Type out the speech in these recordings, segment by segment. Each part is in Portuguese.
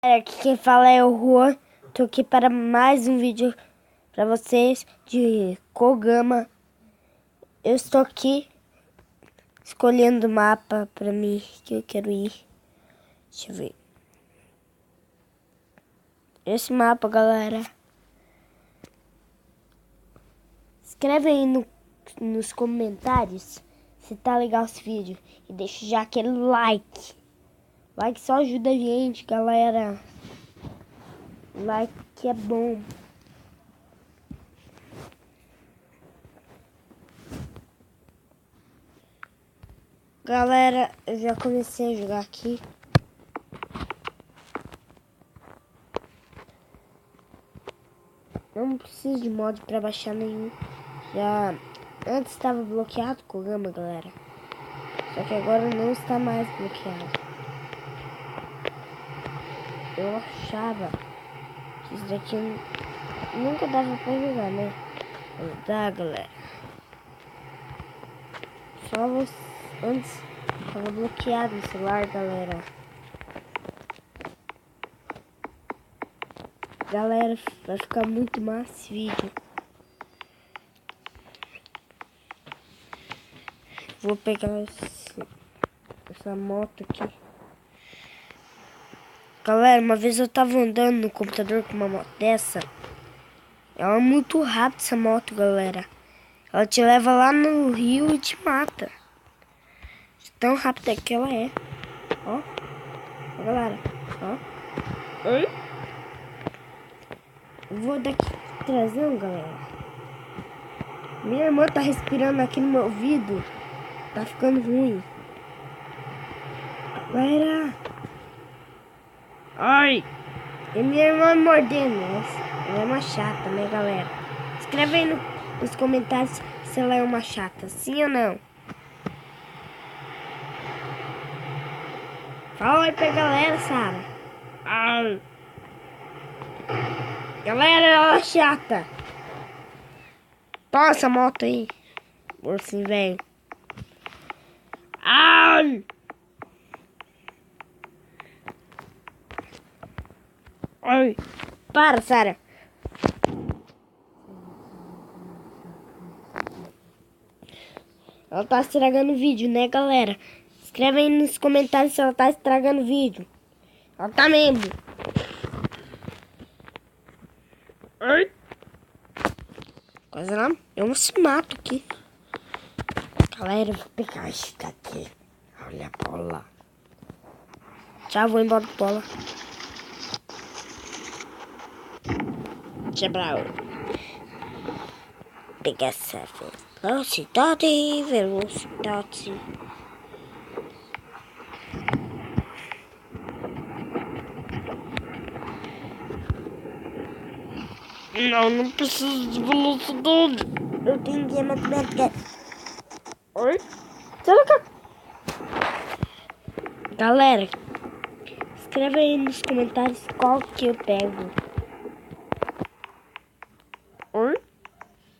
Aqui quem fala é o Juan. Tô aqui para mais um vídeo para vocês de Kogama. Eu estou aqui escolhendo o mapa para mim que eu quero ir. Deixa eu ver. Esse mapa, galera. Escreve aí nos comentários se tá legal esse vídeo. E deixa já aquele like. Like só ajuda a gente, galera. Like é bom. Galera, eu já comecei a jogar aqui. Não preciso de mod pra baixar nenhum. Já antes estava bloqueado o Kogama, galera. Só que agora não está mais bloqueado. Eu achava que isso daqui nunca dava pra jogar, né? Mas dá, galera. Só você, antes estava bloqueado o celular, galera. Galera, vai ficar muito massa esse vídeo. Vou pegar essa moto aqui. Galera, uma vez eu tava andando no computador com uma moto dessa. Ela é muito rápida, essa moto, galera. Ela te leva lá no rio e te mata. Tão rápida que ela é. Ó. Ó, galera. Ó. Oi? Eu vou daqui trazendo, galera. Minha irmã tá respirando aqui no meu ouvido. Tá ficando ruim. Galera. Ai. E minha irmã me mordendo. Ela é uma chata, né, galera? Escreve aí nos comentários se ela é uma chata. Sim ou não? Fala aí pra galera, Sara. Ai. Galera, ela é chata. Toma essa moto aí. Ursinho velho. Ai. Ai. Para, Sara. Ela tá estragando o vídeo, né, galera? Escreve aí nos comentários se ela tá estragando o vídeo. Ela tá mesmo. Ai. Quase não. Eu se mato aqui. Galera, eu vou pegar esse daqui. Olha a bola. Tchau, vou embora do bola. Tchau. Pegar essa velocidade, velocidade. Não preciso de velocidade. Eu tenho que matemática. Oi? Galera, escreve aí nos comentários qual que eu pego. Oi?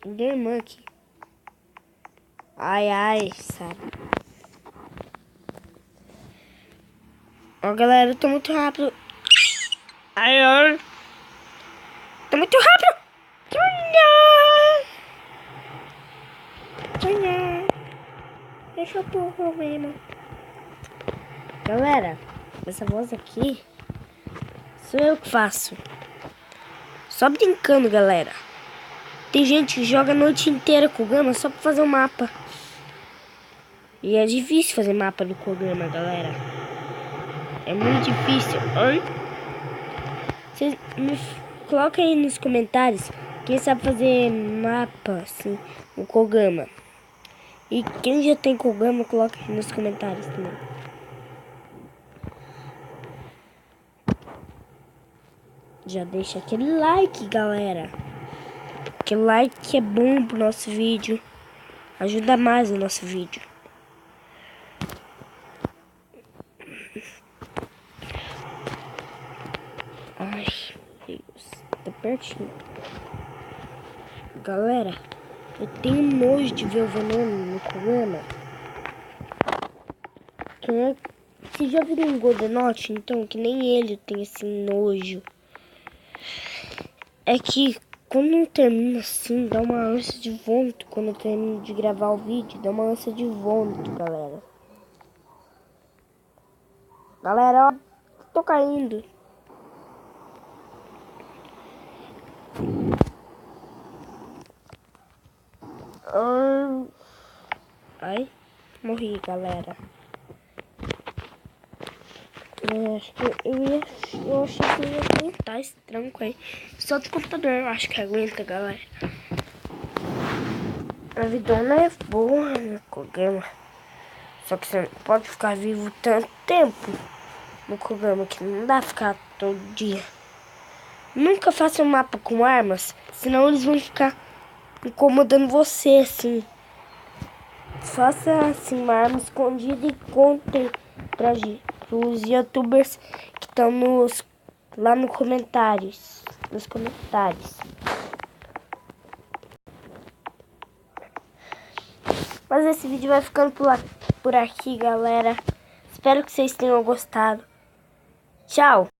Minha irmã aqui. Ai, sabe? Ó, galera, eu tô muito rápido. Ai. Tô muito rápido. Tchau. Deixa eu pôr o problema. Galera, essa voz aqui sou eu que faço. Só brincando, galera. Tem gente que joga a noite inteira com o Kogama só pra fazer um mapa. E é difícil fazer mapa do Kogama, galera. É muito difícil. Oi? Vocês me coloquem aí nos comentários quem sabe fazer mapa assim no Kogama. E quem já tem Kogama, coloque aí nos comentários também. Já deixa aquele like, galera. Aquele like é bom pro nosso vídeo. Ajuda mais o nosso vídeo. Ai, Deus. Tá pertinho. Galera, eu tenho nojo de ver o veneno no Kogama. Você já viu um Goldenot, então, que nem ele tem esse nojo. É que quando termina assim, dá uma ânsia de vômito. Quando eu termino de gravar o vídeo, dá uma ânsia de vômito, galera. Galera, ó, tô caindo. Ai, morri, galera. Eu acho que eu achei que eu ia aguentar esse tranco aí. Só do computador eu acho que aguenta, galera. A vidona é boa no programa. Só que você não pode ficar vivo tanto tempo no programa que não dá pra ficar todo dia. Nunca faça um mapa com armas, senão eles vão ficar incomodando você, assim. Faça assim uma arma escondida e conte pros youtubers que estão lá nos comentários. Mas esse vídeo vai ficando por aqui, galera. Espero que vocês tenham gostado. Tchau!